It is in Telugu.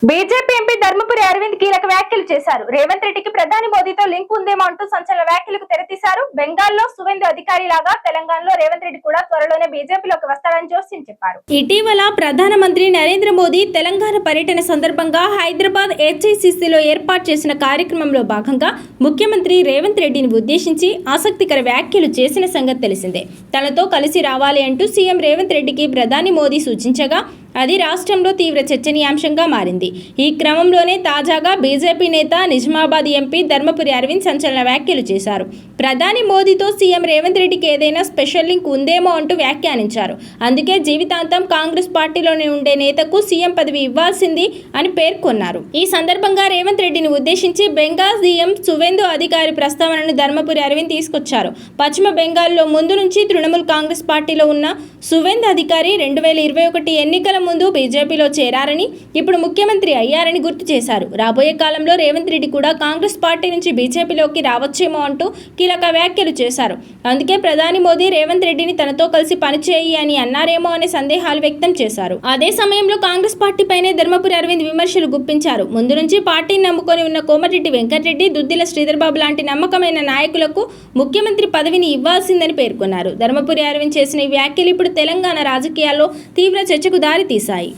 బీజేపీ ఎంపీ ధర్మపురి అరవింద్ కీలక వ్యాఖ్యలు చేశారు. రేవంత్ రెడ్డికి ప్రధాని మోదీతో లింక్ ఉందేమో అంటూ సంచలన వ్యాఖ్యలకు తెరతీశారు. బెంగాల్లో సువేందు అధికారి లాగా తెలంగాణలో రేవంత్ రెడ్డి కూడా త్వరలోనే బీజేపీలోకి వస్తారని జోస్యం చెప్పారు. ఇటీవల ప్రధానమంత్రి నరేంద్ర మోదీ తెలంగాణ పర్యటన సందర్భంగా హైదరాబాద్ హెచ్ఐసిసిలో ఏర్పాటు చేసిన కార్యక్రమంలో భాగంగా ముఖ్యమంత్రి రేవంత్ రెడ్డిని ఉద్దేశించి ఆసక్తికర వ్యాఖ్యలు చేసిన సంగతి తెలిసిందే. తనతో కలిసి రావాలి అంటూ సీఎం రేవంత్ రెడ్డికి ప్రధాని మోదీ సూచించగా అది రాష్ట్రంలో తీవ్ర చర్చనీయాంశంగా మారింది. ఈ క్రమంలోనే తాజాగా బీజేపీ నేత నిజామాబాద్ ఎంపీ ధర్మపురి అరవింద్ సంచలన వ్యాఖ్యలు చేశారు. ప్రధాని మోదీతో సీఎం రేవంత్ రెడ్డికి ఏదైనా స్పెషల్ లింక్ ఉందేమో అంటూ వ్యాఖ్యానించారు. అందుకే జీవితాంతం కాంగ్రెస్ పార్టీలోనే ఉండే నేతకు సీఎం పదవి ఇవ్వాల్సింది అని పేర్కొన్నారు. ఈ సందర్భంగా రేవంత్ రెడ్డిని ఉద్దేశించి బెంగాల్ సీఎం సువేందు అధికారి ప్రస్తావనను ధర్మపురి అరవింద్ తీసుకొచ్చారు. పశ్చిమ బెంగాల్లో ముందు నుంచి తృణమూల్ కాంగ్రెస్ పార్టీలో ఉన్న సువేందు అధికారి 2021 ఎన్నికల ముందు బీజేపీలో చేరారని, ఇప్పుడు ముఖ్యమంత్రి అయ్యారని గుర్తు చేశారు. రాబోయే కాలంలో రేవంత్ రెడ్డి కూడా కాంగ్రెస్ పార్టీ నుంచి బీజేపీలోకి రావచ్చేమో అంటూ కీలక వ్యాఖ్యలు చేశారు. అందుకే ప్రధాని మోదీ రేవంత్ రెడ్డిని తనతో కలిసి పనిచేయి అని అన్నారేమో అనే సందేహాలు వ్యక్తం చేశారు. అదే సమయంలో కాంగ్రెస్ పార్టీపైనే ధర్మపురి అరవింద్ విమర్శలు గుప్పించారు. ముందు నుంచి పార్టీని నమ్ముకొని ఉన్న కోమటిరెడ్డి వెంకటరెడ్డి, దుద్దిల శ్రీధర్బాబు లాంటి నమ్మకమైన నాయకులకు ముఖ్యమంత్రి పదవిని ఇవ్వాల్సిందని పేర్కొన్నారు. ధర్మపురి అరవింద్ చేసిన ఈ వ్యాఖ్యలు ఇప్పుడు తెలంగాణ రాజకీయాల్లో తీవ్ర చర్చకు దారి తీశాయి.